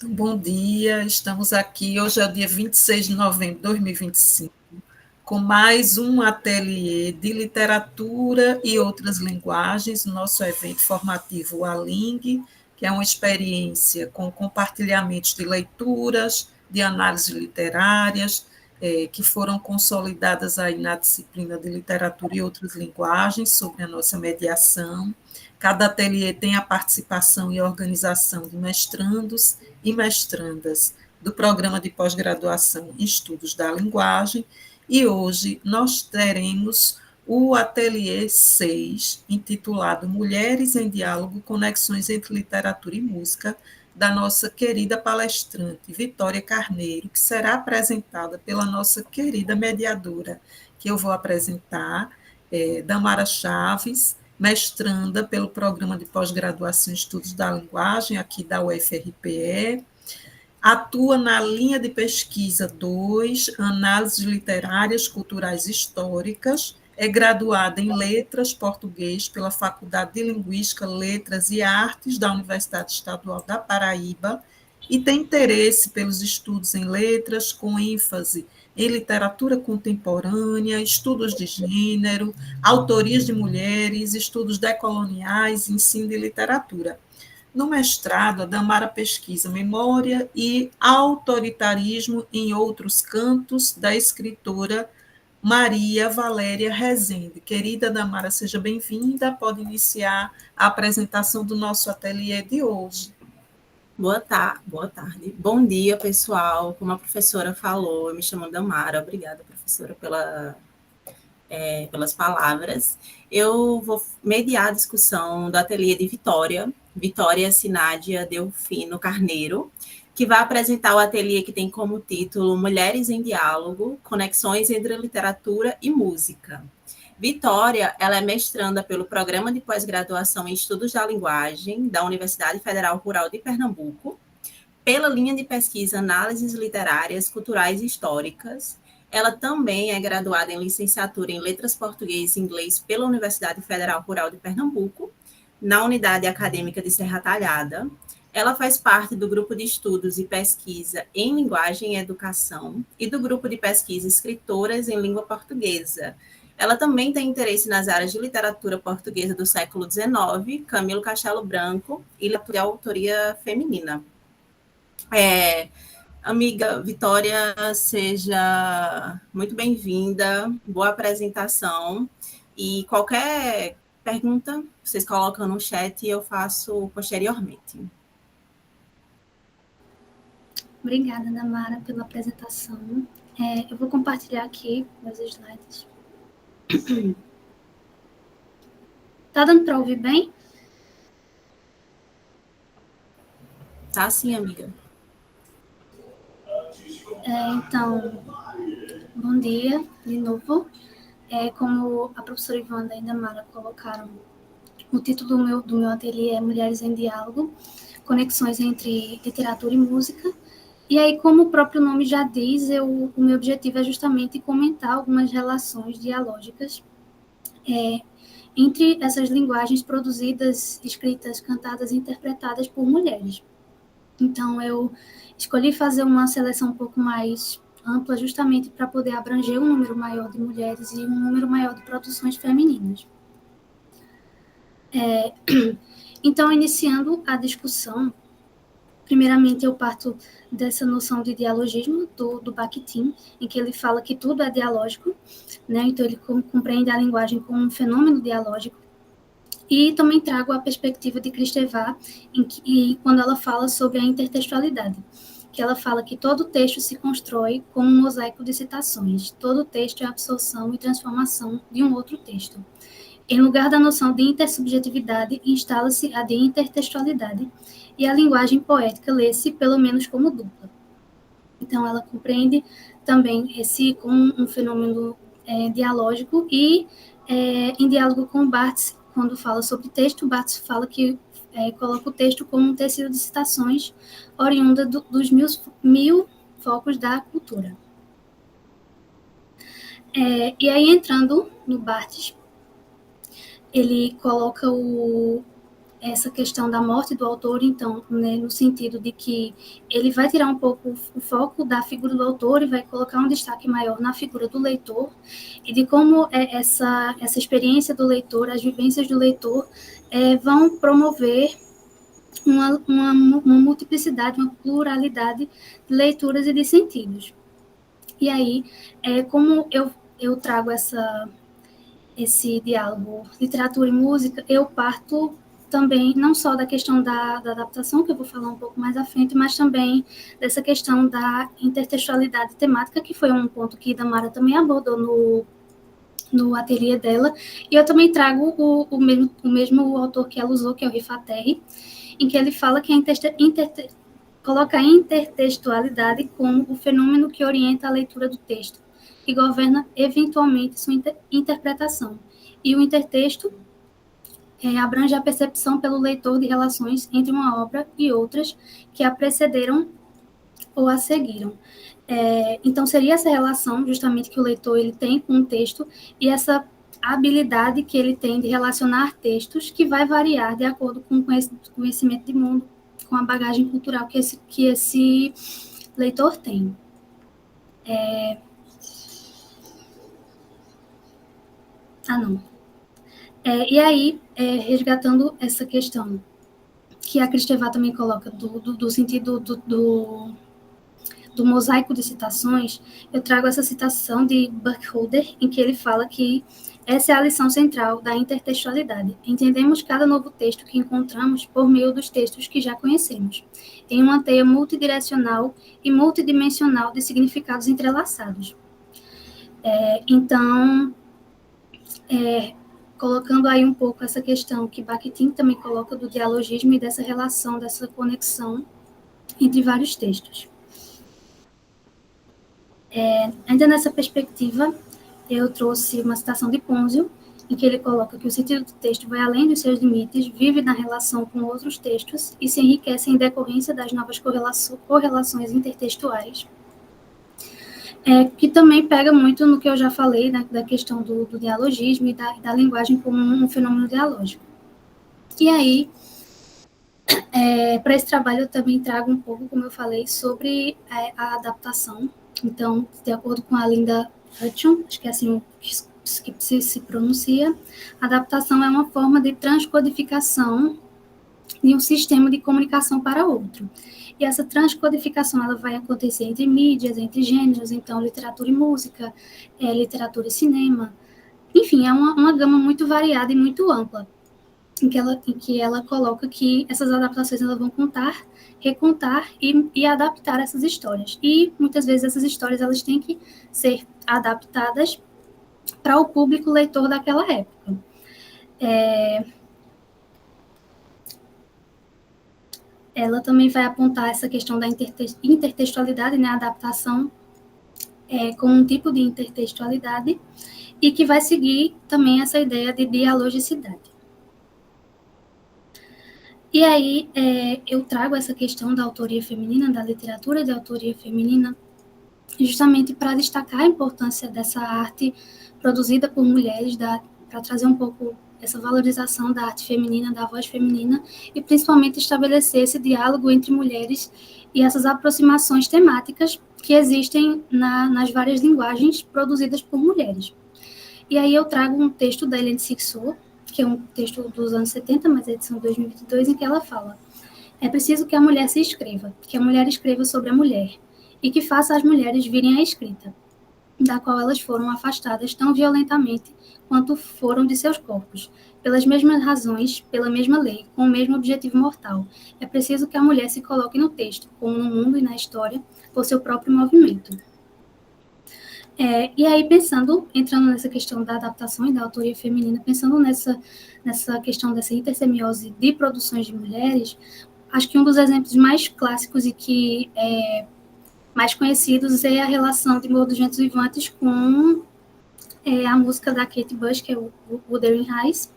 Bom dia, estamos aqui. Hoje é o dia 26 de novembro de 2025, com mais um ateliê de literatura e outras linguagens, nosso evento formativo Aling, que é uma experiência com compartilhamentos de leituras, de análises literárias, que foram consolidadas aí na disciplina de literatura e outras linguagens, sobre a nossa mediação. Cada ateliê tem a participação e organização de mestrandos e mestrandas do programa de pós-graduação em Estudos da Linguagem, e hoje nós teremos o ateliê 6, intitulado Mulheres em Diálogo, Conexões entre Literatura e Música, da nossa querida palestrante Vitória Carneiro, que será apresentada pela nossa querida mediadora, que eu vou apresentar, Damara Chaves, mestranda pelo Programa de Pós-Graduação em Estudos da Linguagem, aqui da UFRPE, atua na linha de pesquisa 2, Análises Literárias, Culturais e Históricas, é graduada em Letras Português pela Faculdade de Linguística, Letras e Artes da Universidade Estadual da Paraíba e tem interesse pelos estudos em letras, com ênfase em literatura contemporânea, estudos de gênero, autorias de mulheres, estudos decoloniais, ensino de literatura. No mestrado, a Damara pesquisa memória e autoritarismo em outros cantos, da escritora Maria Valéria Rezende. Querida Damara, seja bem-vinda. Pode iniciar a apresentação do nosso ateliê de hoje. Boa tarde. Bom dia, pessoal. Como a professora falou, eu me chamo Damara. Obrigada, professora, pelas palavras. Eu vou mediar a discussão do ateliê de Vitória Sinádia Delfino Carneiro, que vai apresentar o ateliê que tem como título Mulheres em Diálogo, Conexões entre Literatura e Música. Vitória, ela é mestranda pelo Programa de Pós-Graduação em Estudos da Linguagem da Universidade Federal Rural de Pernambuco, pela linha de pesquisa Análises Literárias, Culturais e Históricas. Ela também é graduada em licenciatura em Letras Português e Inglês pela Universidade Federal Rural de Pernambuco, na Unidade Acadêmica de Serra Talhada. Ela faz parte do grupo de estudos e pesquisa em Linguagem e Educação e do grupo de pesquisa Escritoras em Língua Portuguesa. Ela também tem interesse nas áreas de literatura portuguesa do século XIX, Camilo Castelo Branco e de autoria feminina. Amiga Vitória, seja muito bem-vinda, boa apresentação. E qualquer pergunta, vocês colocam no chat e eu faço posteriormente. Obrigada, Damara, pela apresentação. Eu vou compartilhar aqui meus slides. Tá dando para ouvir bem? Tá sim, amiga. Então, bom dia de novo. Como a professora Ivana e a Damara colocaram, o título do meu ateliê é Mulheres em Diálogo, Conexões entre Literatura e Música. E aí, como o próprio nome já diz, o meu objetivo é justamente comentar algumas relações dialógicas entre essas linguagens produzidas, escritas, cantadas e interpretadas por mulheres. Então, eu escolhi fazer uma seleção um pouco mais ampla, justamente para poder abranger um número maior de mulheres e um número maior de produções femininas. Então, iniciando a discussão, primeiramente eu parto dessa noção de dialogismo do Bakhtin, em que ele fala que tudo é dialógico, né? Então ele compreende a linguagem como um fenômeno dialógico. E também trago a perspectiva de Kristeva, quando ela fala sobre a intertextualidade, que ela fala que todo texto se constrói como um mosaico de citações, todo texto é absorção e transformação de um outro texto. Em lugar da noção de intersubjetividade, instala-se a de intertextualidade, e a linguagem poética lê-se pelo menos como dupla. Então, ela compreende também esse como um fenômeno dialógico, e em diálogo com Barthes, quando fala sobre texto, Barthes fala que coloca o texto como um tecido de citações oriunda dos mil focos da cultura. E aí, entrando no Barthes, ele coloca essa questão da morte do autor, então, né, no sentido de que ele vai tirar um pouco o foco da figura do autor e vai colocar um destaque maior na figura do leitor, e de como essa experiência do leitor, as vivências do leitor, vão promover uma multiplicidade, uma pluralidade de leituras e de sentidos. E aí, como eu trago esse diálogo literatura e música, eu parto também não só da questão da adaptação, que eu vou falar um pouco mais à frente, mas também dessa questão da intertextualidade temática, que foi um ponto que Damara também abordou no ateliê dela, e eu também trago o mesmo autor que ela usou, que é o Rifaterri, em que ele fala que coloca a intertextualidade como o fenômeno que orienta a leitura do texto, que governa eventualmente sua interpretação. E o intertexto abrange a percepção pelo leitor de relações entre uma obra e outras que a precederam ou a seguiram. Então, seria essa relação, justamente, que o leitor ele tem com o texto e essa habilidade que ele tem de relacionar textos, que vai variar de acordo com o conhecimento de mundo, com a bagagem cultural que esse leitor tem. E aí, resgatando essa questão que a Cristeva também coloca do sentido do mosaico de citações, eu trago essa citação de Burkholder, em que ele fala que essa é a lição central da intertextualidade. Entendemos cada novo texto que encontramos por meio dos textos que já conhecemos, em uma teia multidirecional e multidimensional de significados entrelaçados. Então, colocando aí um pouco essa questão que Bakhtin também coloca do dialogismo e dessa relação, dessa conexão entre vários textos. Ainda nessa perspectiva, eu trouxe uma citação de Pôncio, em que ele coloca que o sentido do texto vai além dos seus limites, vive na relação com outros textos e se enriquece em decorrência das novas correlações intertextuais, que também pega muito no que eu já falei, né, da questão do dialogismo e da linguagem como um fenômeno dialógico. E aí, para esse trabalho eu também trago um pouco, como eu falei, sobre a adaptação. Então, de acordo com a Linda Hutton, acho que é assim que se pronuncia, a adaptação é uma forma de transcodificação de um sistema de comunicação para outro. E essa transcodificação ela vai acontecer entre mídias, entre gêneros, então literatura e música, literatura e cinema. Enfim, é uma gama muito variada e muito ampla, em que ela coloca que essas adaptações elas vão contar, recontar e adaptar essas histórias. E muitas vezes essas histórias elas têm que ser adaptadas para o público leitor daquela época. Ela também vai apontar essa questão da intertextualidade, né, a adaptação como um tipo de intertextualidade, e que vai seguir também essa ideia de dialogicidade. E aí eu trago essa questão da autoria feminina, da literatura de autoria feminina, justamente para destacar a importância dessa arte produzida por mulheres, para trazer um pouco essa valorização da arte feminina, da voz feminina, e principalmente estabelecer esse diálogo entre mulheres e essas aproximações temáticas que existem nas várias linguagens produzidas por mulheres. E aí eu trago um texto da Hélène Cixous, que é um texto dos anos 70, mas é edição de 2022, em que ela fala: é preciso que a mulher se escreva, que a mulher escreva sobre a mulher, e que faça as mulheres virem à escrita, da qual elas foram afastadas tão violentamente quanto foram de seus corpos, pelas mesmas razões, pela mesma lei, com o mesmo objetivo mortal. É preciso que a mulher se coloque no texto, como no mundo e na história, por seu próprio movimento. E aí, entrando nessa questão da adaptação e da autoria feminina, pensando nessa questão dessa intersemiose de produções de mulheres, acho que um dos exemplos mais clássicos e que mais conhecidos é a relação de Morro dos Ventos Vivantes com a música da Kate Bush, que é o Wuthering Heights,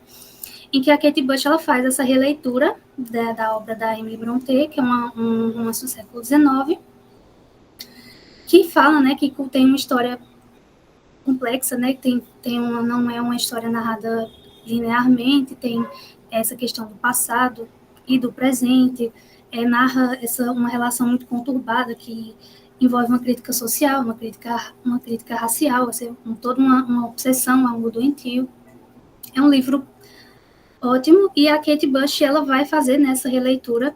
em que a Kate Bush ela faz essa releitura da obra da Emily Brontë, que é um romance do século XIX, que fala, né, que tem uma história complexa, né, não é uma história narrada linearmente, tem essa questão do passado e do presente, narra uma relação muito conturbada que envolve uma crítica social, uma crítica racial, assim, toda uma obsessão, algo doentio. É um livro ótimo, e a Kate Bush ela vai fazer nessa releitura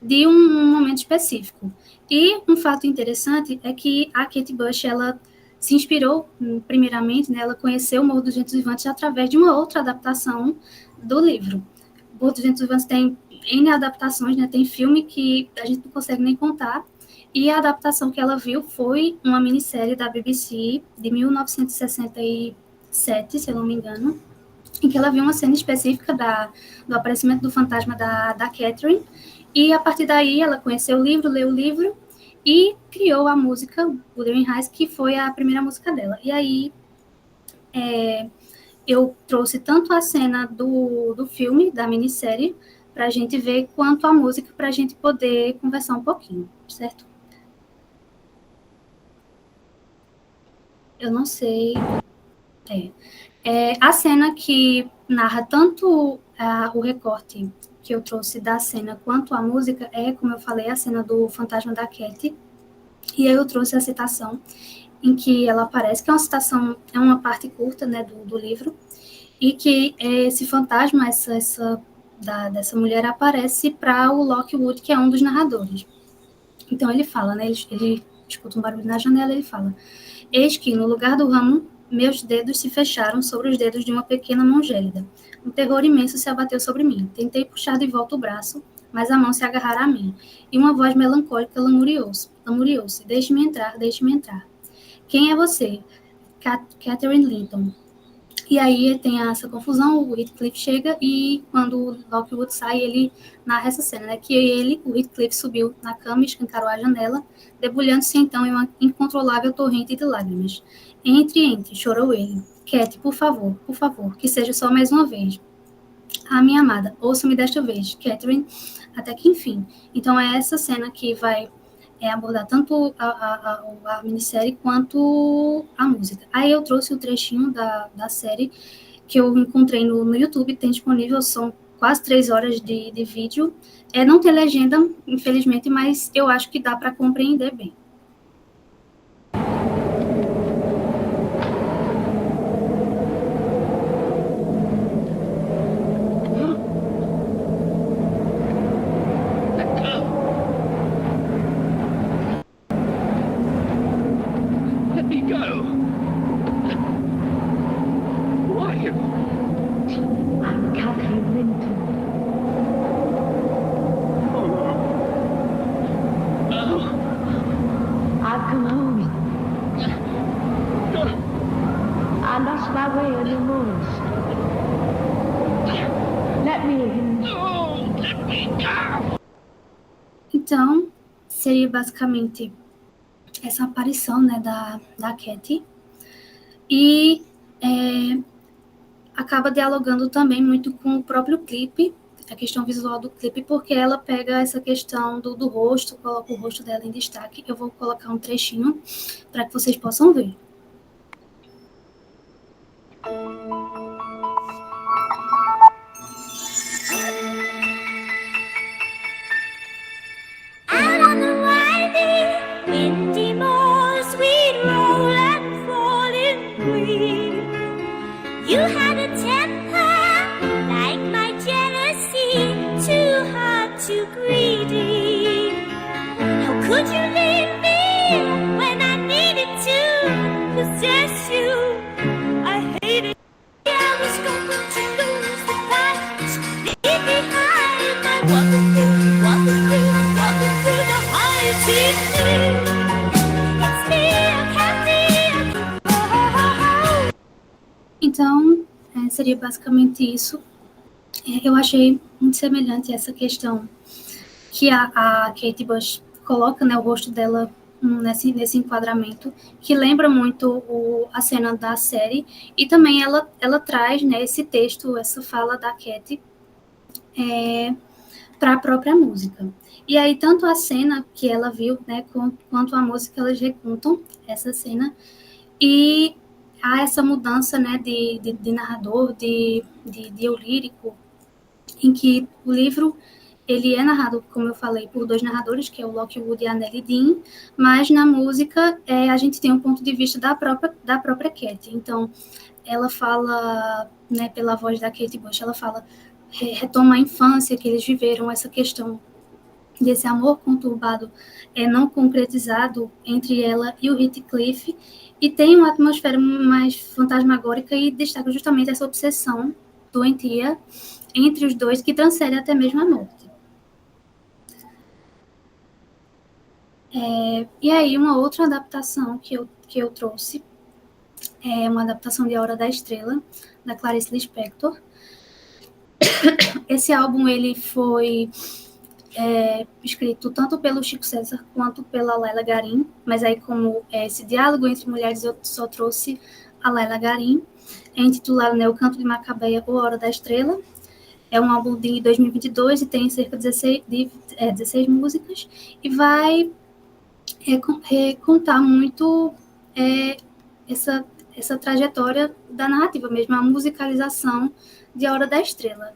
de um momento específico. E um fato interessante é que a Kate Bush ela se inspirou, primeiramente, né, ela conheceu o Morro dos Ventos Vivantes através de uma outra adaptação do livro. O Morro dos Ventos Vivantes tem N adaptações, né, tem filme que a gente não consegue nem contar, e a adaptação que ela viu foi uma minissérie da BBC de 1967, se eu não me engano, em que ela viu uma cena específica do aparecimento do fantasma da Catherine, e a partir daí ela conheceu o livro, leu o livro, e criou a música Wuthering Heights, que foi a primeira música dela. E aí eu trouxe tanto a cena do filme, da minissérie, para a gente ver, quanto a música, para a gente poder conversar um pouquinho, certo? Eu não sei. A cena que narra tanto o recorte que eu trouxe da cena quanto a música é, como eu falei, a cena do fantasma da Cat. E aí eu trouxe a citação em que ela aparece, que é uma citação, é uma parte curta, né, do livro, e que esse fantasma, dessa mulher aparece para o Lockwood, que é um dos narradores. Então ele fala, né, ele escuta um barulho na janela, ele fala: eis que, no lugar do ramo, meus dedos se fecharam sobre os dedos de uma pequena mão gélida. Um terror imenso se abateu sobre mim. Tentei puxar de volta o braço, mas a mão se agarrara a mim, e uma voz melancólica lamuriou-se. Deixe-me entrar, deixe-me entrar. Quem é você? Catherine Linton. E aí tem essa confusão, o Heathcliff chega, e quando o Lockwood sai, ele narra essa cena, né? Que o Heathcliff, subiu na cama e escancarou a janela, debulhando-se então em uma incontrolável torrente de lágrimas. Entre, chorou ele. Cat, por favor, que seja só mais uma vez. Ah, minha amada, ouça-me desta vez, Catherine, até que enfim. Então é essa cena que vai abordar tanto a minissérie quanto a música. Aí eu trouxe o trechinho da série que eu encontrei no YouTube, tem disponível, são quase 3 horas de vídeo. Não tem legenda, infelizmente, mas eu acho que dá para compreender bem. Então, seria basicamente essa aparição, né, da Cat, e acaba dialogando também muito com o próprio clipe, a questão visual do clipe, porque ela pega essa questão do rosto, coloca o rosto dela em destaque. Eu vou colocar um trechinho para que vocês possam ver. You had a temper like my jealousy, too hard, too greedy. How could you leave me when I needed to possess you? I hated you. I was going to lose the fight, leave behind my walking through the high sea. It's me, I can't be. Então, seria basicamente isso. Eu achei muito semelhante essa questão que a Kate Bush coloca, né, o rosto dela nesse enquadramento, que lembra muito a cena da série, e também ela traz, né, esse texto, essa fala da Kate para a própria música. E aí, tanto a cena que ela viu, né, quanto a música, elas recontam essa cena, e há essa mudança, né, de narrador, de eu lírico, em que o livro ele é narrado, como eu falei, por 2 narradores, que é o Lockwood e a Nellie Dean, mas na música a gente tem um ponto de vista da própria Cat. Então, ela fala, né, pela voz da Kate Bush, ela fala, retoma a infância que eles viveram, essa questão desse amor conturbado não concretizado entre ela e o Heathcliff, e tem uma atmosfera mais fantasmagórica e destaca justamente essa obsessão doentia entre os dois, que transcende até mesmo a morte. E aí, uma outra adaptação que eu trouxe é uma adaptação de A Hora da Estrela, da Clarice Lispector. Esse álbum ele foi escrito tanto pelo Chico César quanto pela Laila Garim, mas aí como esse diálogo entre mulheres eu só trouxe a Laila Garim. É intitulado, né, O Canto de Macabeia ou A Hora da Estrela. É um álbum de 2022 e tem cerca de 16 músicas e vai contar muito essa trajetória da narrativa mesmo, a musicalização de A Hora da Estrela.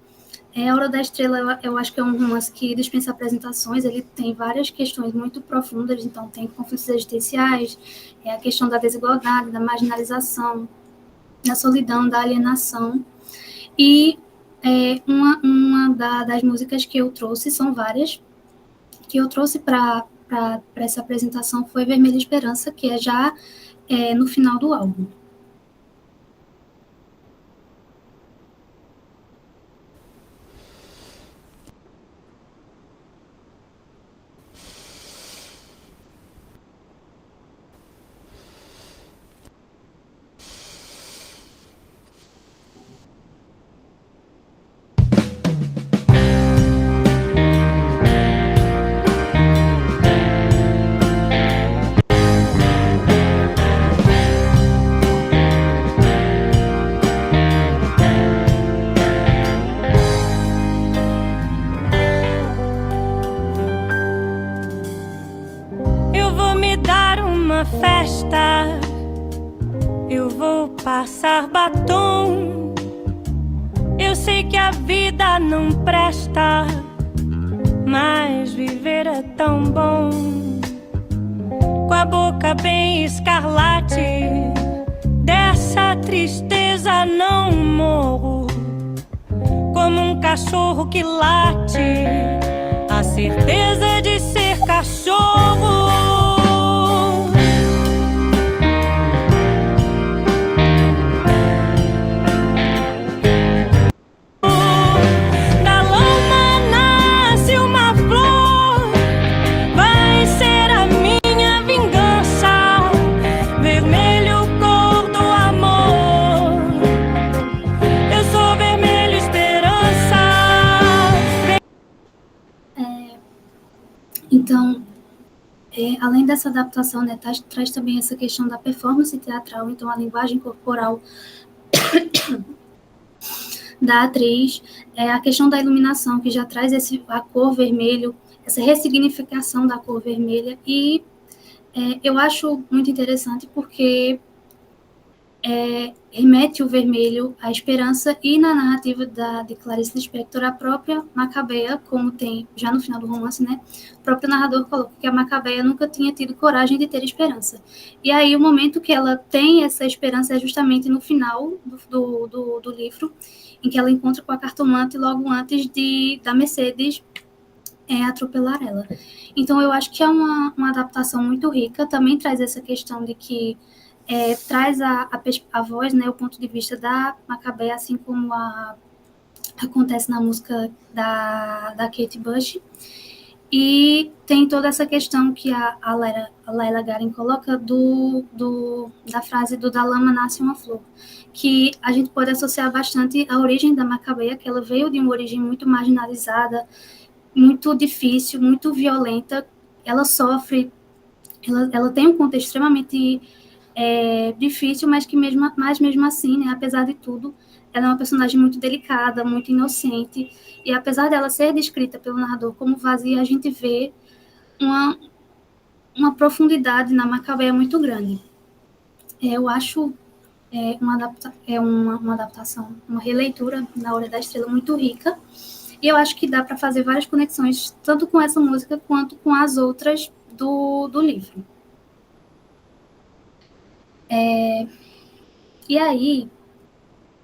A Hora da Estrela, eu acho que é um romance que dispensa apresentações, ele tem várias questões muito profundas, então tem conflitos existenciais, a questão da desigualdade, da marginalização, da solidão, da alienação. E uma das músicas que eu trouxe, são várias, que eu trouxe para essa apresentação foi Vermelha Esperança, que é já no final do álbum. Festa, eu vou passar batom. Eu sei que a vida não presta, mas viver é tão bom. Com a boca bem escarlate, dessa tristeza não morro. Como um cachorro que late, a certeza de ser cachorro. Então, além dessa adaptação, né, traz também essa questão da performance teatral, então a linguagem corporal da atriz, a questão da iluminação, que já traz a cor vermelho, essa ressignificação da cor vermelha, e eu acho muito interessante porque remete o vermelho à esperança, e na narrativa de Clarice Lispector, a própria Macabeia, como tem já no final do romance, né, o próprio narrador coloca que a Macabeia nunca tinha tido coragem de ter esperança. E aí o momento que ela tem essa esperança é justamente no final do livro, em que ela encontra com a cartomante logo antes da Mercedes atropelar ela. Então eu acho que é uma adaptação muito rica, também traz essa questão de que traz a voz, né, o ponto de vista da Macabeia, assim como acontece na música da Kate Bush. E tem toda essa questão que a Laila Garin coloca da frase do "da lama nasce uma flor", que a gente pode associar bastante à origem da Macabeia, que ela veio de uma origem muito marginalizada, muito difícil, muito violenta. Ela sofre, ela tem um contexto extremamente difícil, mas mesmo assim, né, apesar de tudo, ela é uma personagem muito delicada, muito inocente, e apesar dela ser descrita pelo narrador como vazia, a gente vê uma profundidade na Macabeia muito grande. Eu acho uma adaptação, uma releitura da Hora da Estrela muito rica, E eu acho que dá para fazer várias conexões, tanto com essa música quanto com as outras do livro. E aí,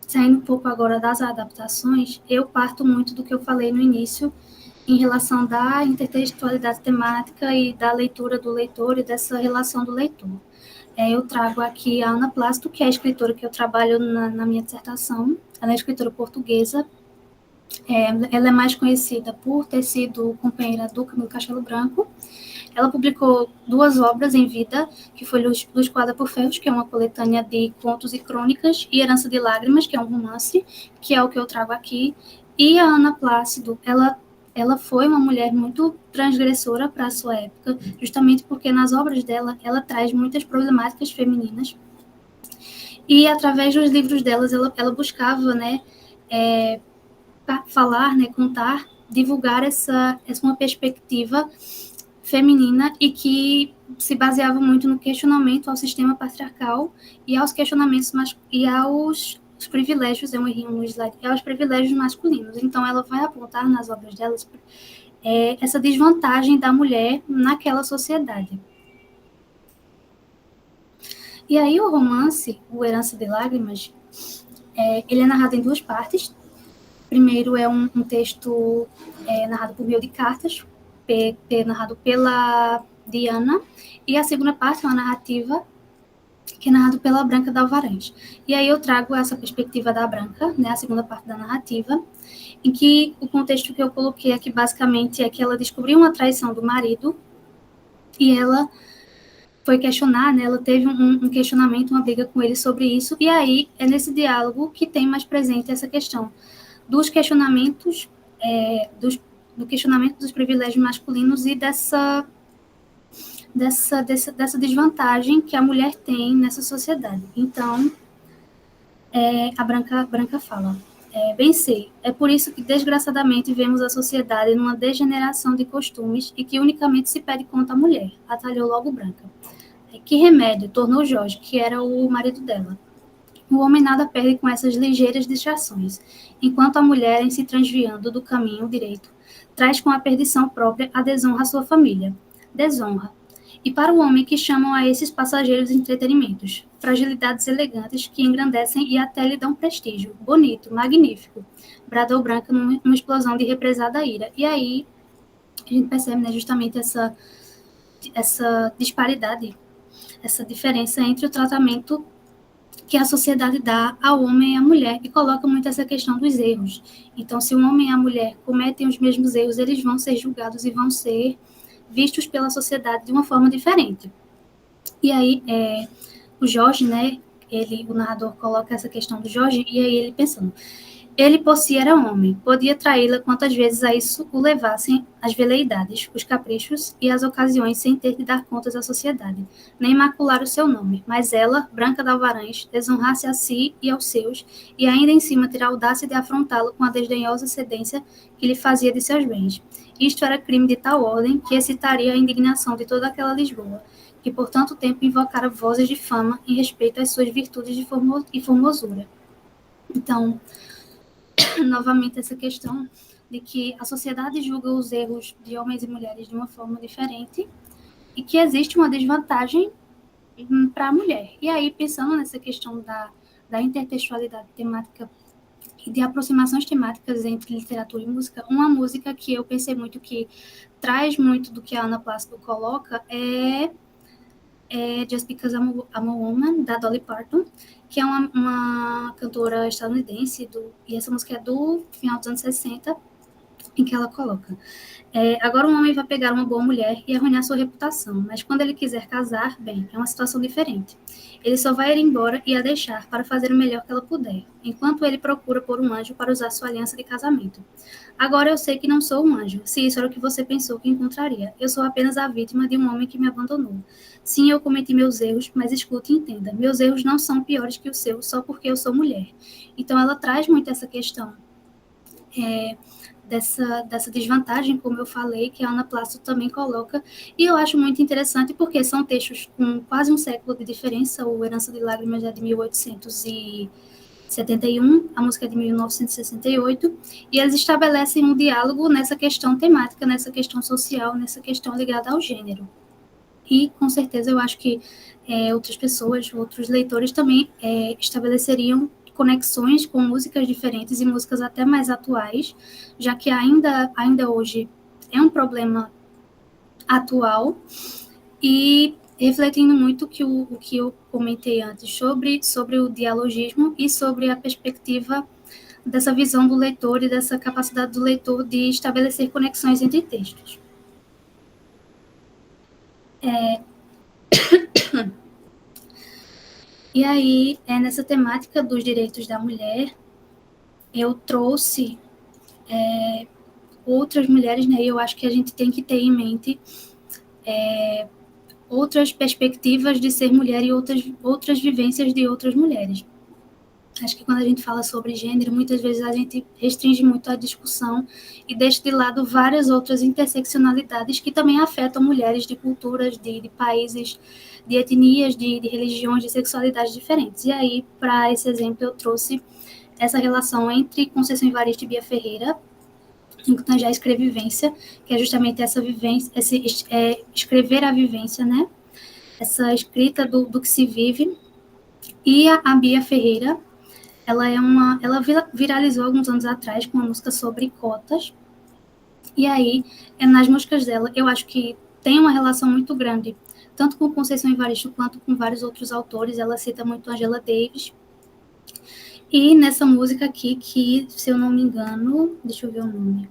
saindo um pouco agora das adaptações, eu parto muito do que eu falei no início, em relação da intertextualidade temática e da leitura do leitor e dessa relação do leitor. Eu trago aqui a Ana Plácido, que é a escritora que eu trabalho na minha dissertação. Ela é escritora portuguesa. Ela é mais conhecida por ter sido companheira do Camilo Castelo Branco. Ela publicou 2 obras em vida, que foi Luz Coada por Ferros, que é uma coletânea de contos e crônicas, e Herança de Lágrimas, que é um romance, que é o que eu trago aqui. E a Ana Plácido, ela foi uma mulher muito transgressora para a sua época, justamente porque nas obras dela, ela traz muitas problemáticas femininas. E através dos livros delas, ela buscava, né, falar, né, contar, divulgar essa uma perspectiva feminina e que se baseava muito no questionamento ao sistema patriarcal e aos questionamentos e aos privilégios, eu errei no slide, aos privilégios masculinos. Então, ela vai apontar nas obras delas essa desvantagem da mulher naquela sociedade. E aí o romance, o Herança de Lágrimas, ele é narrado em 2 partes. Primeiro é um texto narrado por meio de cartas, narrado pela Diana, e a segunda parte é uma narrativa que é narrado pela Branca D'Alvarenga. E aí eu trago essa perspectiva da Branca, né, a segunda parte da narrativa, em que o contexto que eu coloquei aqui basicamente é que ela descobriu uma traição do marido e ela foi questionar, né, ela teve um questionamento, uma briga com ele sobre isso, e aí é nesse diálogo que tem mais presente essa questão dos questionamentos, do questionamento dos privilégios masculinos e dessa desvantagem que a mulher tem nessa sociedade. Então, a Branca fala, bem sei, é por isso que desgraçadamente vemos a sociedade numa degeneração de costumes e que unicamente se pede conta à mulher, atalhou logo Branca. Que remédio, tornou Jorge, que era o marido dela. O homem nada perde com essas ligeiras distrações, enquanto a mulher, em se transviando do caminho direito, traz com a perdição própria a desonra à sua família. Desonra. E para o homem que chamam a esses passageiros entretenimentos, fragilidades elegantes que engrandecem e até lhe dão prestígio. Bonito, magnífico, bradou Branca numa explosão de represada ira. E aí a gente percebe, né, justamente essa disparidade, essa diferença entre o tratamento que a sociedade dá ao homem e à mulher, e coloca muito essa questão dos erros. Então, se o homem e a mulher cometem os mesmos erros, eles vão ser julgados e vão ser vistos pela sociedade de uma forma diferente. E aí, o Jorge, né, o narrador coloca essa questão do Jorge, e aí ele pensando, ele por si era homem, podia traí-la quantas vezes a isso o levassem as veleidades, os caprichos e as ocasiões sem ter de dar contas à sociedade, nem macular o seu nome, mas ela, Branca d'Alvarenga, desonrasse a si e aos seus, e ainda em cima ter a audácia de afrontá-lo com a desdenhosa cedência que lhe fazia de seus bens. Isto era crime de tal ordem que excitaria a indignação de toda aquela Lisboa, que por tanto tempo invocara vozes de fama em respeito às suas virtudes e formosura. Então, novamente essa questão de que a sociedade julga os erros de homens e mulheres de uma forma diferente e que existe uma desvantagem para a mulher. E aí, pensando nessa questão da intertextualidade temática e de aproximações temáticas entre literatura e música, uma música que eu pensei muito que traz muito do que a Ana Plácido coloca é Just Because I'm a Woman, da Dolly Parton, que é uma cantora estadunidense, e essa música é do final dos anos 60, em que ela coloca: agora um homem vai pegar uma boa mulher e arruinar sua reputação, mas quando ele quiser casar, bem, é uma situação diferente. Ele só vai ir embora e a deixar para fazer o melhor que ela puder, enquanto ele procura por um anjo para usar sua aliança de casamento. Agora eu sei que não sou um anjo, se isso era o que você pensou que encontraria. Eu sou apenas a vítima de um homem que me abandonou. Sim, eu cometi meus erros, mas escute e entenda, meus erros não são piores que os seus só porque eu sou mulher. Então ela traz muito essa questão dessa desvantagem, como eu falei, que a Ana Plácido também coloca, e eu acho muito interessante porque são textos com quase um século de diferença. O Herança de Lágrimas é de 1800 e 71, a música é de 1968, e eles estabelecem um diálogo nessa questão temática, nessa questão social, nessa questão ligada ao gênero. E, com certeza, eu acho que outras pessoas, outros leitores também estabeleceriam conexões com músicas diferentes e músicas até mais atuais, já que ainda hoje é um problema atual, e refletindo muito o que eu comentei antes sobre o dialogismo e sobre a perspectiva dessa visão do leitor e dessa capacidade do leitor de estabelecer conexões entre textos. E aí, nessa temática dos direitos da mulher, eu trouxe outras mulheres, né? E eu acho que a gente tem que ter em mente outras perspectivas de ser mulher e outras vivências de outras mulheres. Acho que quando a gente fala sobre gênero, muitas vezes a gente restringe muito a discussão e deixa de lado várias outras interseccionalidades que também afetam mulheres de culturas, de países, de etnias, de religiões, de sexualidades diferentes. E aí, para esse exemplo, eu trouxe essa relação entre Conceição Evaristo e Bia Ferreira, em Cutanjá Escrevivência, que é justamente essa vivência, escrever a vivência, né? Essa escrita do que se vive. E a Bia Ferreira, ela viralizou alguns anos atrás com uma música sobre cotas. E aí, nas músicas dela, eu acho que tem uma relação muito grande, tanto com Conceição Evaristo quanto com vários outros autores. Ela cita muito Angela Davis. E nessa música aqui, que, se eu não me engano, deixa eu ver o nome.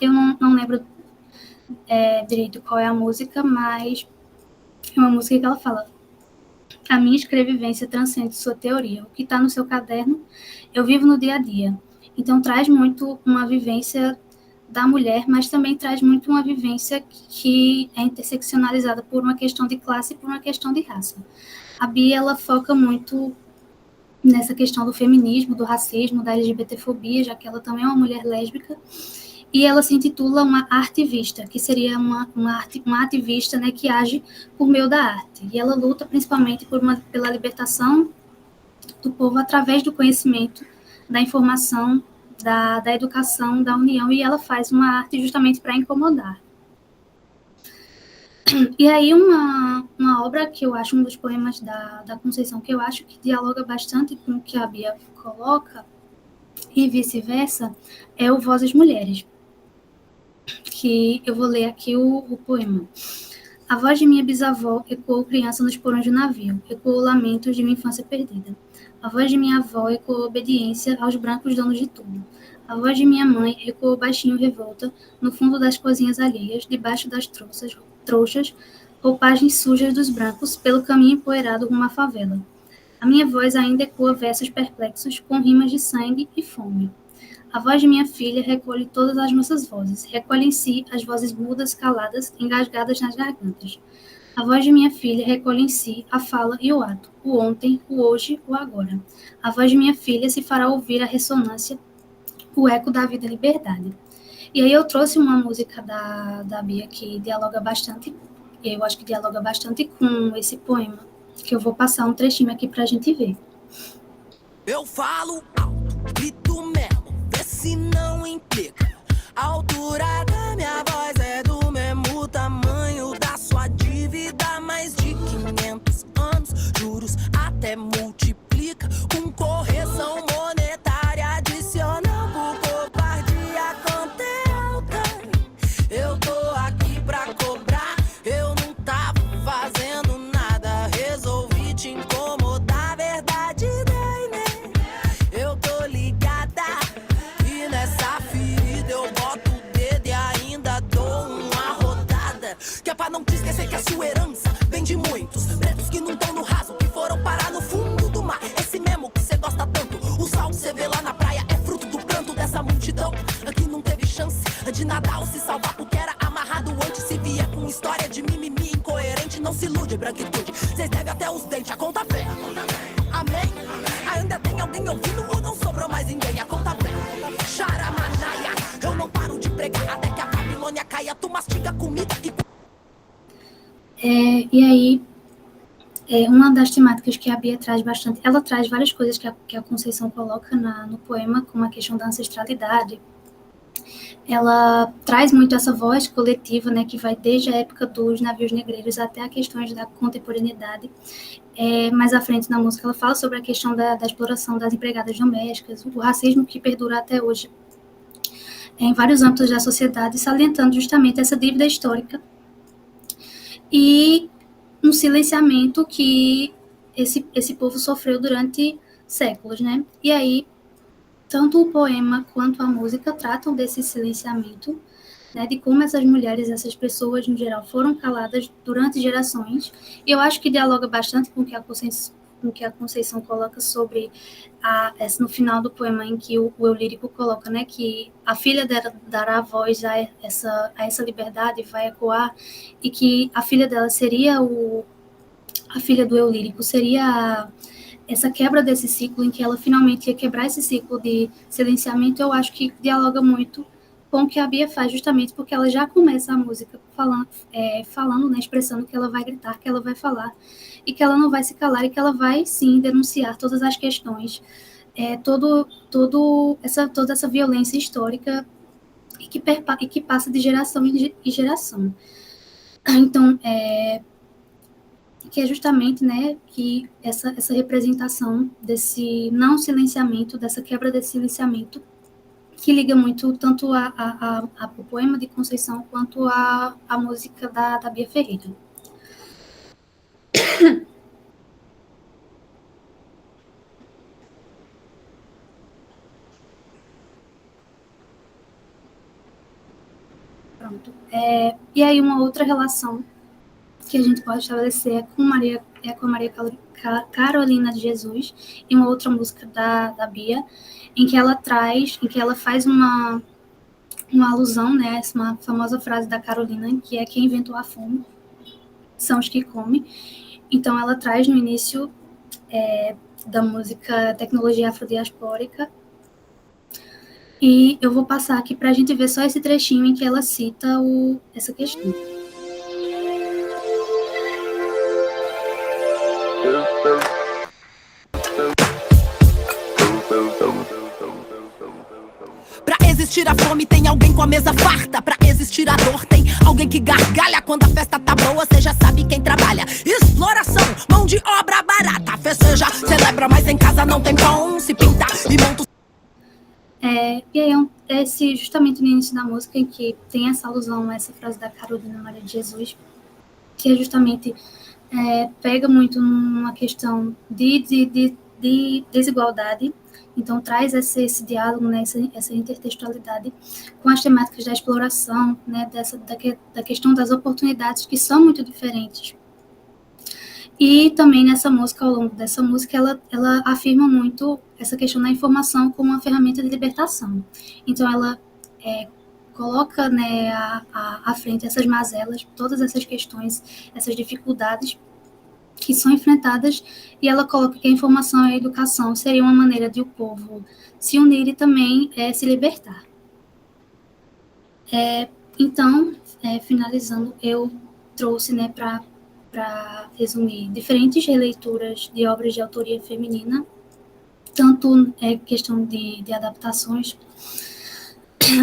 Eu não lembro direito qual é a música, mas é uma música que ela fala: a minha escrevivência transcende sua teoria. O que está no seu caderno, eu vivo no dia a dia. Então, traz muito uma vivência da mulher, mas também traz muito uma vivência que é interseccionalizada por uma questão de classe e por uma questão de raça. A Bia, ela foca muito nessa questão do feminismo, do racismo, da LGBTfobia, já que ela também é uma mulher lésbica, e ela se intitula uma artivista, que seria uma ativista, né, que age por meio da arte. E ela luta principalmente pela libertação do povo através do conhecimento, da informação, da educação, da união, e ela faz uma arte justamente para incomodar. E aí uma obra que eu acho, um dos poemas da Conceição, que eu acho que dialoga bastante com o que a Bia coloca, e vice-versa, é o Vozes Mulheres, que eu vou ler aqui o poema. A voz de minha bisavó ecoou criança nos porões do navio, ecoou lamentos de minha infância perdida. A voz de minha avó ecoou obediência aos brancos donos de tudo. A voz de minha mãe ecoou baixinho revolta no fundo das cozinhas alheias, debaixo das trouxas, roupagens sujas dos brancos, pelo caminho empoeirado rumo à favela. A minha voz ainda ecoa versos perplexos, com rimas de sangue e fome. A voz de minha filha recolhe todas as nossas vozes, recolhe em si as vozes mudas, caladas, engasgadas nas gargantas. A voz de minha filha recolhe em si a fala e o ato, o ontem, o hoje, o agora. A voz de minha filha se fará ouvir a ressonância, o eco da vida e liberdade. E aí eu trouxe uma música da Bia que dialoga bastante, eu acho que dialoga bastante com esse poema, que eu vou passar um trechinho aqui pra gente ver. Eu falo alto, grito mesmo, vê se não implica. A altura da minha voz é do mesmo tamanho da sua dívida. Mais de 500 anos, juros até multiplica. Com correção monetária adicional por covardia, conta é alta. Eu tô aqui pra cobrar, eu não tava fazendo nada. Resolvi te incomodar, verdade daí, né? Eu tô ligada e nessa ferida eu boto o dedo e ainda dou uma rodada. Que é pra não te esquecer que a sua herança vem de muitos pretos que não estão no raso, que foram parar no fundo do mar. Esse mesmo que cê gosta tanto, o sal que cê vê lá na praia é fruto do pranto dessa multidão que não teve chance de nadar ou se salvar porque era amarrado antes. Se vier com história de mimimi incoerente, não se ilude, branquitude. Cês devem até os dentes, a conta vem. Amém? Ainda tem alguém ouvindo ou não sobrou mais ninguém? A conta vem. Charamanaia, eu não paro de pregar até que a Babilônia caia. Tu mastiga comida e... E aí, Uma das temáticas que a Bia traz bastante, ela traz várias coisas que a Conceição coloca no poema, como a questão da ancestralidade. Ela traz muito essa voz coletiva, né, que vai desde a época dos navios negreiros até a questões da contemporaneidade. Mais à frente na música ela fala sobre a questão da exploração das empregadas domésticas, o racismo que perdura até hoje em vários âmbitos da sociedade, salientando justamente essa dívida histórica e um silenciamento que esse povo sofreu durante séculos, né? E aí, tanto o poema quanto a música tratam desse silenciamento, né, de como essas mulheres, essas pessoas, no geral, foram caladas durante gerações. E eu acho que dialoga bastante com o que a Conceição coloca sobre no final do poema, em que o eu lírico coloca, né, que a filha dará voz a essa liberdade, vai ecoar, e que a filha dela seria a filha do eu lírico, seria essa quebra desse ciclo, em que ela finalmente ia quebrar esse ciclo de silenciamento. Eu acho que dialoga muito com o que a Bia faz, justamente porque ela já começa a música falando, né, expressando que ela vai gritar, que ela vai falar, e que ela não vai se calar, e que ela vai, sim, denunciar todas as questões, toda essa violência histórica e que passa de geração em geração. Então, que é justamente, né, que essa representação desse não silenciamento, dessa quebra desse silenciamento, que liga muito tanto o poema de Conceição quanto a música da Bia Ferreira. Pronto. E aí uma outra relação que a gente pode estabelecer é com a Maria Carolina de Jesus, e uma outra música da Bia, em que ela faz uma alusão, né, uma famosa frase da Carolina, que é: quem inventou a fome são os que comem. Então ela traz no início da música Tecnologia Afrodiaspórica, e eu vou passar aqui para a gente ver só esse trechinho em que ela cita essa questão. Pra existir a fome tem alguém com a mesa farta. Pra existir a dor tem alguém que gargalha. Quando a festa tá boa, cê já sabe quem trabalha. Exploração, mão de obra barata. Festeja, celebra, mas em casa não tem pão. Se pinta e monta. E aí justamente no início da música, em que tem essa alusão a essa frase da Carolina Maria de Jesus, que é justamente pega muito numa questão de desigualdade. Então traz esse diálogo, né, essa intertextualidade com as temáticas da exploração, né, da questão das oportunidades, que são muito diferentes. E também nessa música, ao longo dessa música, ela afirma muito essa questão da informação como uma ferramenta de libertação. Então ela coloca, né, à frente essas mazelas, todas essas questões, essas dificuldades que são enfrentadas, e ela coloca que a informação e a educação seria uma maneira de o povo se unir e também se libertar. Então, finalizando, eu trouxe, né, para resumir, diferentes releituras de obras de autoria feminina, tanto questão de adaptações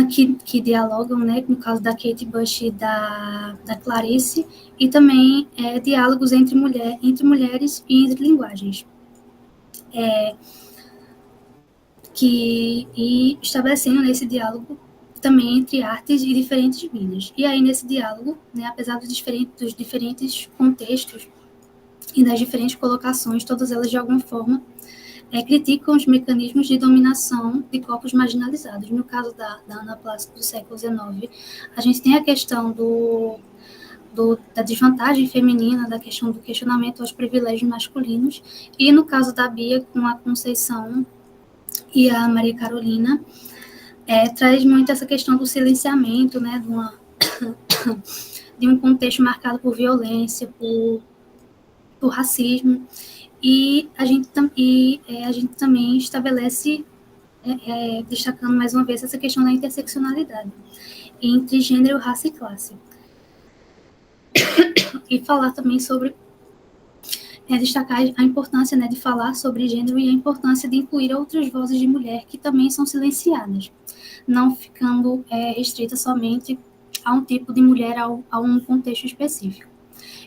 que dialogam, né, no caso da Kate Bush e da Clarice, e também diálogos entre mulheres e entre linguagens. E estabelecendo nesse diálogo também entre artes e diferentes mídias. E aí, nesse diálogo, né, apesar dos diferentes contextos e das diferentes colocações, todas elas, de alguma forma, criticam os mecanismos de dominação de corpos marginalizados. No caso da Ana Plácido, do século XIX, a gente tem a questão da desvantagem feminina, da questão do questionamento aos privilégios masculinos, e no caso da Bia, com a Conceição e a Maria Carolina, traz muito essa questão do silenciamento, né, de um contexto marcado por violência, por racismo, e a gente também estabelece, destacando mais uma vez essa questão da interseccionalidade entre gênero, raça e classe. E falar também sobre destacar a importância, né, de falar sobre gênero e a importância de incluir outras vozes de mulher que também são silenciadas, não ficando restrita somente a um tipo de mulher, a um contexto específico.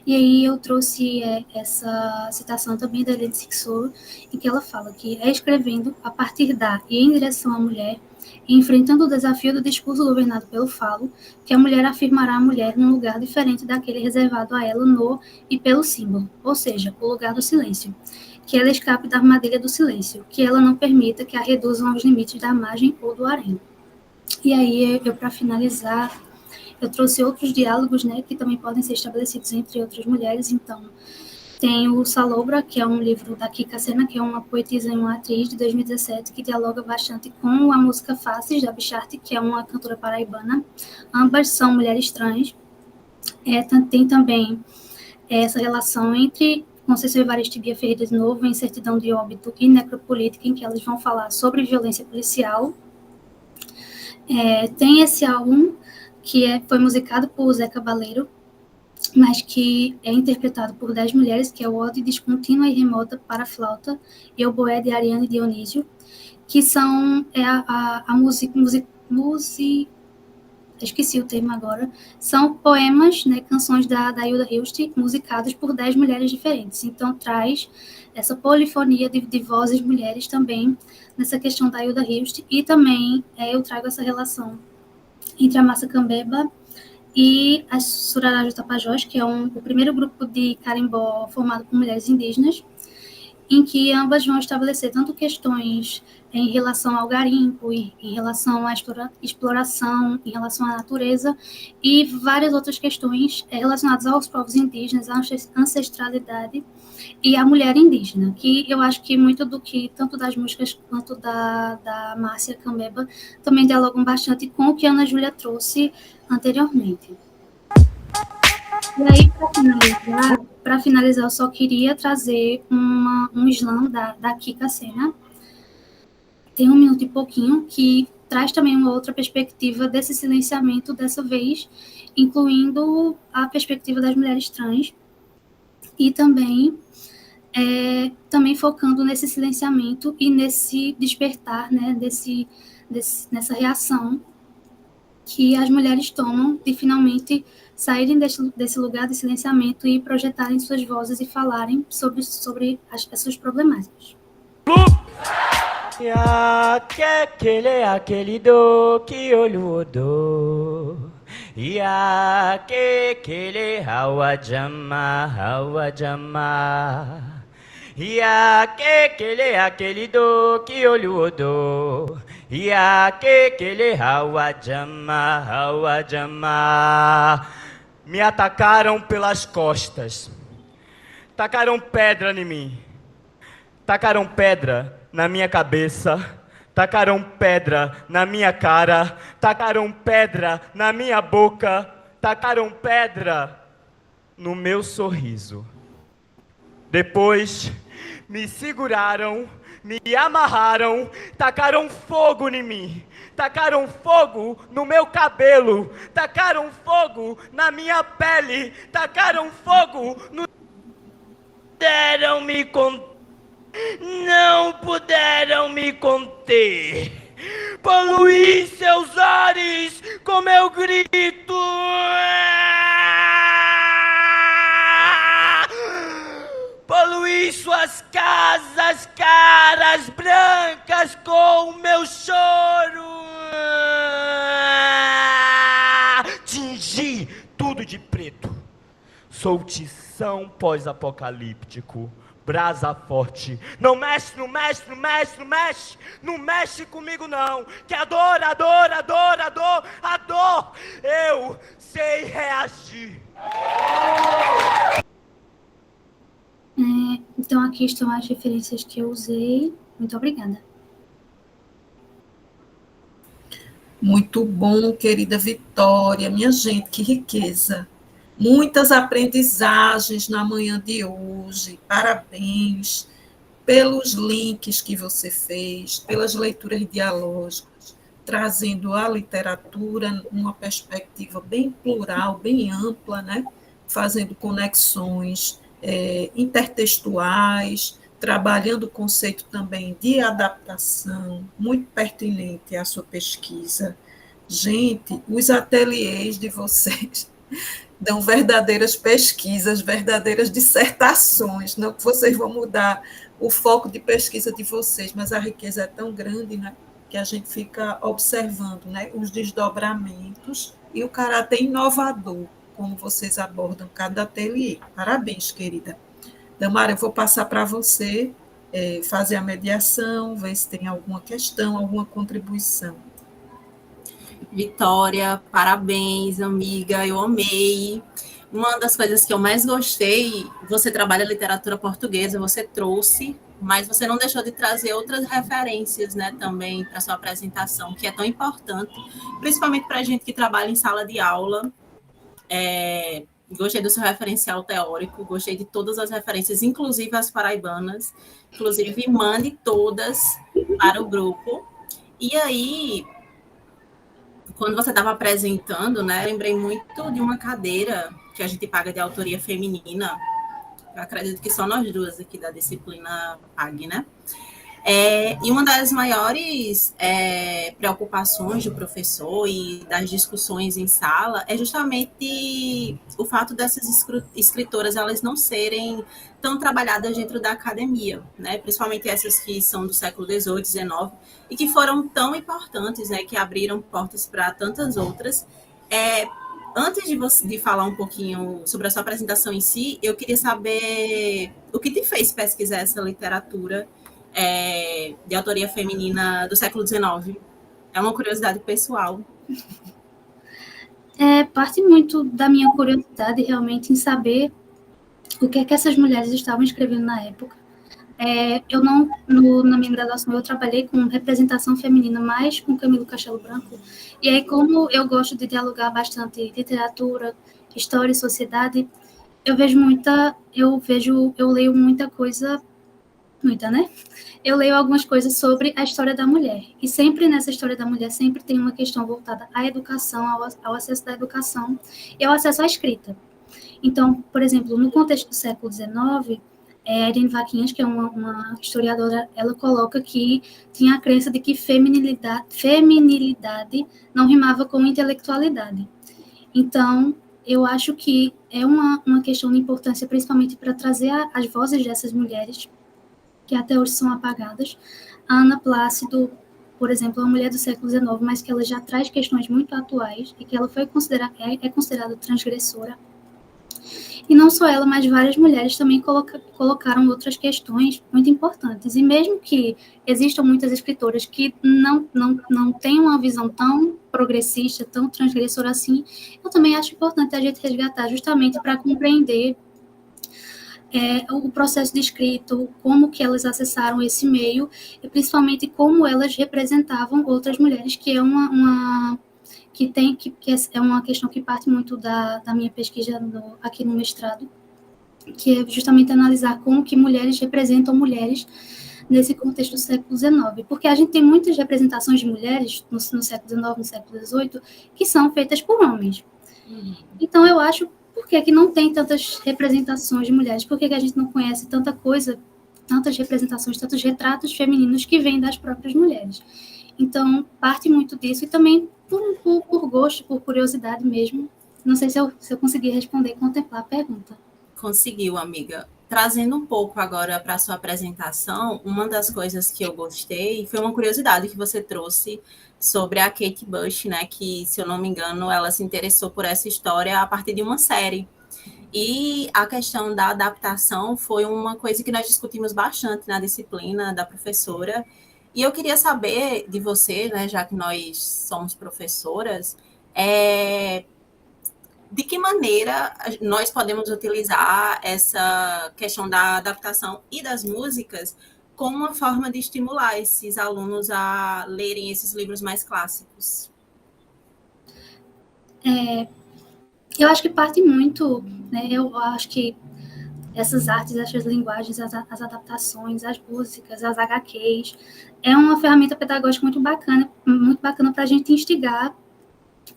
E aí eu trouxe essa citação também da Helene Cixous, em que ela fala que é escrevendo a partir da e em direção à mulher, e enfrentando o desafio do discurso governado pelo falo, que a mulher afirmará a mulher num lugar diferente daquele reservado a ela no e pelo símbolo, ou seja, o lugar do silêncio, que ela escape da armadilha do silêncio, que ela não permita que a reduzam aos limites da margem ou do harém. E aí, para finalizar, eu trouxe outros diálogos, né, que também podem ser estabelecidos entre outras mulheres. Então, tem o Salobra, que é um livro da Kika Sena, que é uma poetisa e uma atriz de 2017, que dialoga bastante com a música Faces, da Bicharte, que é uma cantora paraibana. Ambas são mulheres trans. Tem também essa relação entre Conceição Evaristo e Bia Ferreira de Novo, em Certidão de Óbito e Necropolítica, em que elas vão falar sobre violência policial. Tem esse álbum que foi musicado por Zé Cabaleiro, mas que é interpretado por 10 mulheres, que é o Ode Descontínua e Remota para Flauta e o Boé de Ariane Dionísio, que são a música, esqueci o termo agora, são poemas, né, canções da Hilda Hilst, musicados por 10 mulheres diferentes. Então, traz essa polifonia de vozes mulheres também nessa questão da Hilda Hilst, e também eu trago essa relação entre a Massa Cambeba e as Surarás do Tapajós, que é o primeiro grupo de carimbó formado por mulheres indígenas, em que ambas vão estabelecer tanto questões em relação ao garimpo, em relação à exploração, em relação à natureza, e várias outras questões relacionadas aos povos indígenas, à ancestralidade e à mulher indígena, que eu acho que muito do que, tanto das músicas quanto da Márcia Cambeba, também dialogam bastante com o que a Ana Júlia trouxe anteriormente. E aí, para finalizar, eu só queria trazer um slam da Kika Sena, tem 1 minuto e pouquinho, que traz também uma outra perspectiva desse silenciamento, dessa vez, incluindo a perspectiva das mulheres trans, e também focando nesse silenciamento e nesse despertar, né, nessa reação que as mulheres tomam de finalmente saírem desse lugar de silenciamento e projetarem suas vozes e falarem sobre as suas problemáticas. Aquele do que olho do aquele hawajama aquele do que olho do aquele hawajama. Me atacaram pelas costas, tacaram pedra em mim, tacaram pedra na minha cabeça, tacaram pedra na minha cara, tacaram pedra na minha boca, tacaram pedra no meu sorriso. Depois me seguraram, me amarraram, tacaram fogo em mim, tacaram fogo no meu cabelo, tacaram fogo na minha pele, tacaram fogo no... Não puderam me conter. Poluí seus ares com meu grito. Poluí suas casas, caras brancas com meu choro. Tingi tudo de preto. Sou tição pós-apocalíptico. Brasa forte, não mexe, não mexe, não mexe, não mexe, não mexe comigo não, que a dor, eu sei reagir. Então aqui estão as referências que eu usei. Muito obrigada. Muito bom, querida Vitória, minha gente, que riqueza. Muitas aprendizagens na manhã de hoje. Parabéns pelos links que você fez, pelas leituras dialógicas, trazendo a literatura numa perspectiva bem plural, bem ampla, né? Fazendo conexões intertextuais, trabalhando o conceito também de adaptação, muito pertinente à sua pesquisa. Gente, os ateliês de vocês dão verdadeiras pesquisas, verdadeiras dissertações, não que vocês vão mudar o foco de pesquisa de vocês, mas a riqueza é tão grande, né, que a gente fica observando, né, os desdobramentos e o caráter inovador, como vocês abordam cada ateliê. Parabéns, querida. Damara, eu vou passar para você fazer a mediação, ver se tem alguma questão, alguma contribuição. Vitória, parabéns, amiga, eu amei. Uma das coisas que eu mais gostei, você trabalha literatura portuguesa, você trouxe, mas você não deixou de trazer outras referências, né, também para sua apresentação, que é tão importante, principalmente para a gente que trabalha em sala de aula. Gostei do seu referencial teórico, gostei de todas as referências, inclusive as paraibanas. Inclusive, mande todas para o grupo. E aí, quando você estava apresentando, né, lembrei muito de uma cadeira que a gente paga de autoria feminina. Eu acredito que só nós duas aqui da disciplina pague, né? E uma das maiores preocupações do professor e das discussões em sala é justamente o fato dessas escritoras elas não serem tão trabalhadas dentro da academia, né? Principalmente essas que são do século XVIII, XIX, e que foram tão importantes, né? Que abriram portas para tantas outras. Antes de falar um pouquinho sobre a sua apresentação em si, eu queria saber o que te fez pesquisar essa literatura de autoria feminina do século XIX. É uma curiosidade pessoal. Parte muito da minha curiosidade realmente em saber o que é que essas mulheres estavam escrevendo na época. Na minha graduação, eu trabalhei com representação feminina, mais com Camilo Castelo Branco, e aí, como eu gosto de dialogar bastante literatura, história e sociedade, eu leio muita coisa, né? Eu leio algumas coisas sobre a história da mulher, e sempre nessa história da mulher, sempre tem uma questão voltada à educação, ao acesso da educação e ao acesso à escrita. Então, por exemplo, no contexto do século XIX, a Irene Vaquinhas, que é uma historiadora, ela coloca que tinha a crença de que feminilidade não rimava com intelectualidade. Então, eu acho que é uma questão de importância, principalmente para trazer as vozes dessas mulheres, que até hoje são apagadas. A Ana Plácido, por exemplo, é uma mulher do século XIX, mas que ela já traz questões muito atuais e que ela é considerada transgressora. E não só ela, mas várias mulheres também colocaram outras questões muito importantes. E mesmo que existam muitas escritoras que não tenham uma visão tão progressista, tão transgressora assim, eu também acho importante a gente resgatar justamente para compreender o processo de escrito, como que elas acessaram esse meio, e principalmente como elas representavam outras mulheres, que é uma questão que parte muito da minha pesquisa aqui no mestrado, que é justamente analisar como que mulheres representam mulheres nesse contexto do século XIX, porque a gente tem muitas representações de mulheres no século XIX, no século XVIII, que são feitas por homens. Então, eu acho, por que não tem tantas representações de mulheres? Por que a gente não conhece tanta coisa, tantas representações, tantos retratos femininos que vêm das próprias mulheres? Então, parte muito disso, e também por gosto, por curiosidade mesmo. Não sei se eu consegui responder e contemplar a pergunta. Conseguiu, amiga. Trazendo um pouco agora para a sua apresentação, uma das coisas que eu gostei foi uma curiosidade que você trouxe sobre a Kate Bush, né? Que, se eu não me engano, ela se interessou por essa história a partir de uma série. E a questão da adaptação foi uma coisa que nós discutimos bastante na disciplina da professora. E eu queria saber de você, né, já que nós somos professoras, de que maneira nós podemos utilizar essa questão da adaptação e das músicas como uma forma de estimular esses alunos a lerem esses livros mais clássicos? Eu acho que parte muito, né, eu acho que essas artes, essas linguagens, as adaptações, as músicas, as HQs, é uma ferramenta pedagógica muito bacana para a gente instigar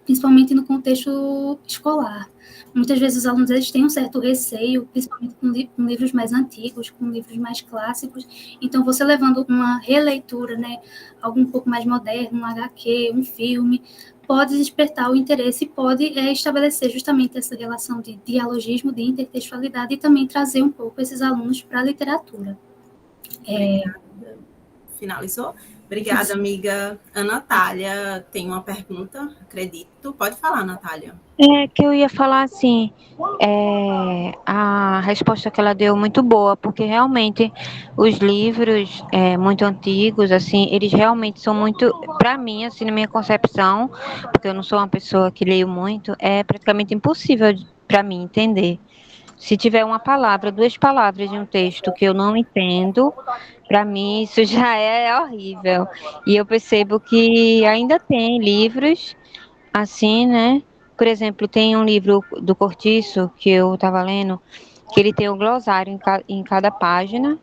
principalmente no contexto escolar. Muitas vezes os alunos eles têm um certo receio, principalmente com livros mais antigos, com livros mais clássicos. Então, você levando uma releitura, né, algo um pouco mais moderno, um HQ, um filme, pode despertar o interesse e pode estabelecer justamente essa relação de dialogismo, de intertextualidade e também trazer um pouco esses alunos para a literatura. Finalizou? Obrigada, amiga. A Natália tem uma pergunta, acredito. Pode falar, Natália. É que eu ia falar assim, a resposta que ela deu muito boa, porque realmente os livros muito antigos, assim, eles realmente são muito, para mim, assim, na minha concepção, porque eu não sou uma pessoa que leio muito, é praticamente impossível para mim entender. Se tiver uma palavra, duas palavras de um texto que eu não entendo, para mim isso já é horrível. E eu percebo que ainda tem livros assim, né? Por exemplo, tem um livro do Cortiço que eu estava lendo, que ele tem um glossário em cada página,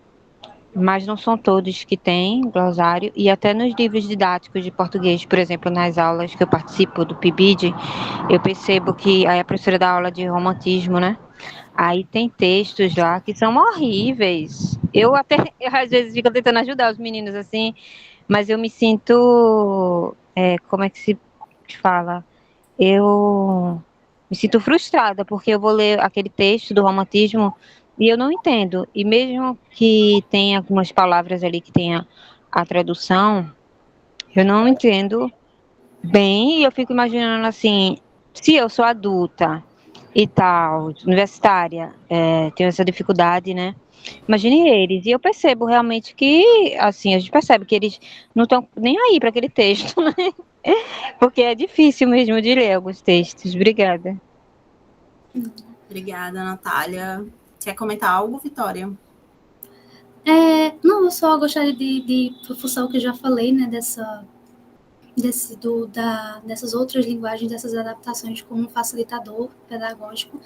mas não são todos que têm glossário, e até nos livros didáticos de português, por exemplo, nas aulas que eu participo do PIBID, eu percebo que aí a professora dá aula de romantismo, né? Aí tem textos lá que são horríveis. Eu às vezes fico tentando ajudar os meninos assim, mas eu me sinto, como é que se fala? Eu me sinto frustrada, porque eu vou ler aquele texto do romantismo e eu não entendo. E mesmo que tenha algumas palavras ali que tenha a tradução, eu não entendo bem e eu fico imaginando assim, se eu sou adulta e tal, universitária, tenho essa dificuldade, né? Imagine eles. E eu percebo realmente que, assim, a gente percebe que eles não estão nem aí para aquele texto, né? Porque é difícil mesmo de ler alguns textos. Obrigada. Obrigada, Natália. Quer comentar algo, Vitória? Não, eu só gostaria de reforçar o que eu já falei, né, dessas outras linguagens, dessas adaptações como um facilitador pedagógico.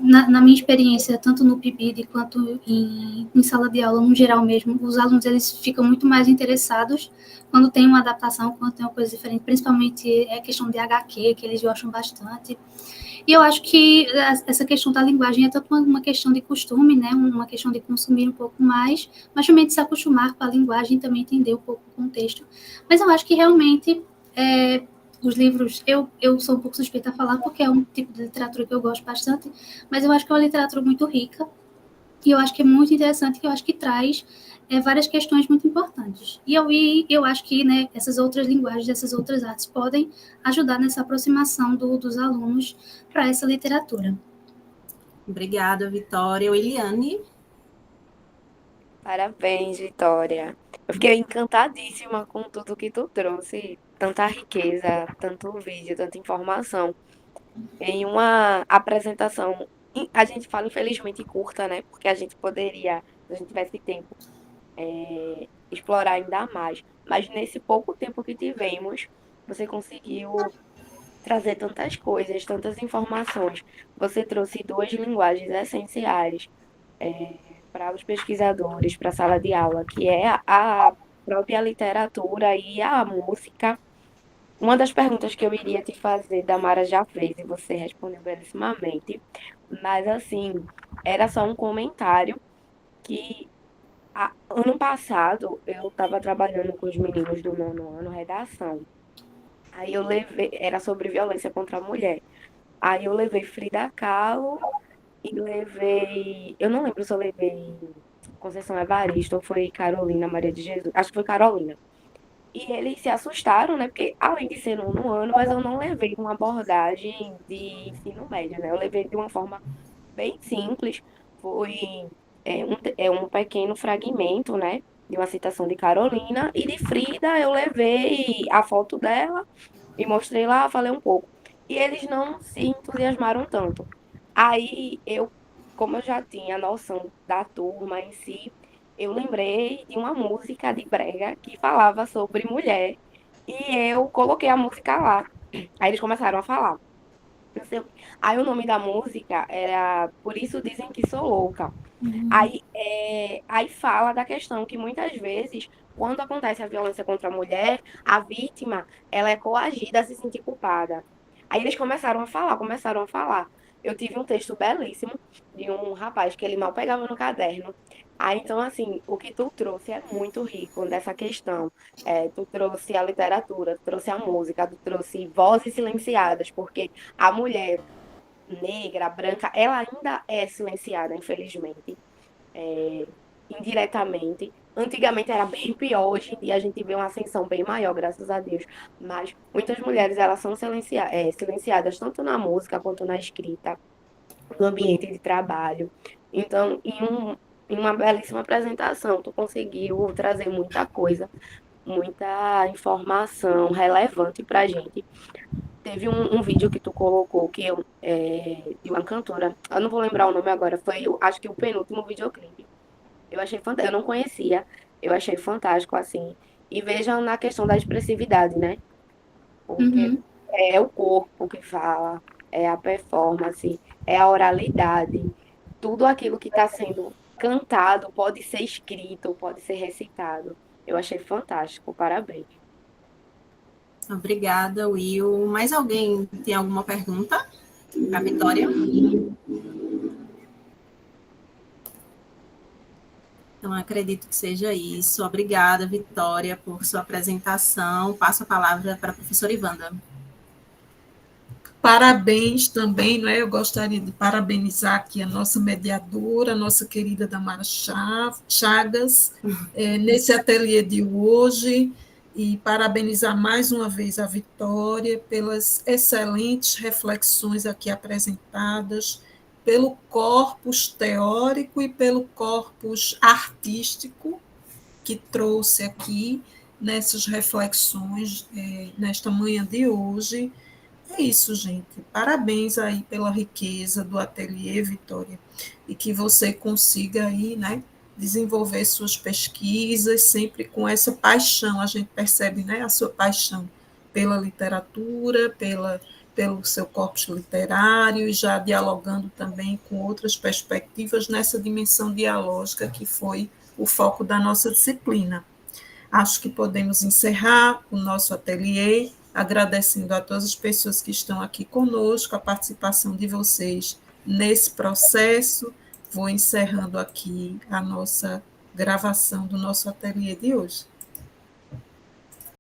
Na minha experiência, tanto no PIBID quanto em sala de aula, no geral mesmo, os alunos eles ficam muito mais interessados quando tem uma adaptação, quando tem uma coisa diferente, principalmente a questão de HQ, que eles gostam bastante. E eu acho que essa questão da linguagem é tanto uma questão de costume, né, uma questão de consumir um pouco mais, mas também de se acostumar com a linguagem e também entender um pouco o contexto. Mas eu acho que realmente os livros, eu sou um pouco suspeita a falar, porque é um tipo de literatura que eu gosto bastante, mas eu acho que é uma literatura muito rica, e eu acho que é muito interessante, que eu acho que traz várias questões muito importantes. E eu acho que, né, essas outras linguagens, essas outras artes podem ajudar nessa aproximação dos alunos para essa literatura. Obrigada, Vitória. Eliane? Parabéns, Vitória. Eu fiquei encantadíssima com tudo que tu trouxe. Tanta riqueza, tanto vídeo, tanta informação. Em uma apresentação, a gente fala infelizmente curta, né? Porque a gente poderia, se a gente tivesse tempo, explorar ainda mais. Mas nesse pouco tempo que tivemos, você conseguiu trazer tantas coisas, tantas informações. Você trouxe duas linguagens essenciais para os pesquisadores, para a sala de aula, que é a própria literatura e a música. Uma das perguntas que eu iria te fazer, Damara já fez e você respondeu belíssimamente, mas assim, era só um comentário que ano passado eu estava trabalhando com os meninos do nono ano, redação. Aí eu levei, era sobre violência contra a mulher. Aí eu levei Frida Kahlo e levei, eu não lembro se eu levei Conceição Evaristo ou foi Carolina Maria de Jesus, acho que foi Carolina. E eles se assustaram, né? Porque além de ser no ano, mas eu não levei uma abordagem de ensino médio, né? Eu levei de uma forma bem simples. Foi um pequeno fragmento, né? De uma citação de Carolina. E de Frida eu levei a foto dela e mostrei lá, falei um pouco. E eles não se entusiasmaram tanto. Aí eu, como eu já tinha noção da turma em si, eu lembrei de uma música de brega que falava sobre mulher e eu coloquei a música lá. Aí eles começaram a falar. não sei o quê. Aí o nome da música era Por Isso Dizem Que Sou Louca. Aí fala da questão que muitas vezes, quando acontece a violência contra a mulher, a vítima, ela é coagida a se sentir culpada. Aí eles começaram a falar. Eu tive um texto belíssimo de um rapaz que ele mal pegava no caderno. Aí, então, assim, o que tu trouxe é muito rico dessa questão. Tu trouxe a literatura, tu trouxe a música, tu trouxe vozes silenciadas, porque a mulher negra, branca, ela ainda é silenciada, infelizmente, é, indiretamente. Antigamente era bem pior, hoje em dia a gente vê uma ascensão bem maior, graças a Deus. Mas muitas mulheres elas são silenciadas tanto na música quanto na escrita, no ambiente de trabalho. Então, em uma belíssima apresentação, tu conseguiu trazer muita coisa, muita informação relevante para a gente. Teve um vídeo que tu colocou de uma cantora, eu não vou lembrar o nome agora, foi acho que o penúltimo videoclipe. Eu achei fantástico, eu não conhecia, eu achei fantástico assim. E vejam na questão da expressividade, né? Porque Uhum. é o corpo que fala, é a performance, é a oralidade. Tudo aquilo que está sendo cantado pode ser escrito, pode ser recitado. Eu achei fantástico, parabéns. Obrigada, Will. Mais alguém tem alguma pergunta para a Vitória? Então, acredito que seja isso. Obrigada, Vitória, por sua apresentação. Passo a palavra para a professora Ivanda. Parabéns também, não é? Eu gostaria de parabenizar aqui a nossa mediadora, a nossa querida Damara Chagas, nesse ateliê de hoje, e parabenizar mais uma vez a Vitória pelas excelentes reflexões aqui apresentadas, pelo corpus teórico e pelo corpus artístico que trouxe aqui nessas reflexões, nesta manhã de hoje. É isso, gente. Parabéns aí pela riqueza do ateliê, Vitória, e que você consiga aí, né, desenvolver suas pesquisas sempre com essa paixão. A gente percebe, né, a sua paixão pela literatura, pelo seu corpus literário e já dialogando também com outras perspectivas nessa dimensão dialógica que foi o foco da nossa disciplina. Acho que podemos encerrar o nosso ateliê, agradecendo a todas as pessoas que estão aqui conosco, a participação de vocês nesse processo. Vou encerrando aqui a nossa gravação do nosso ateliê de hoje.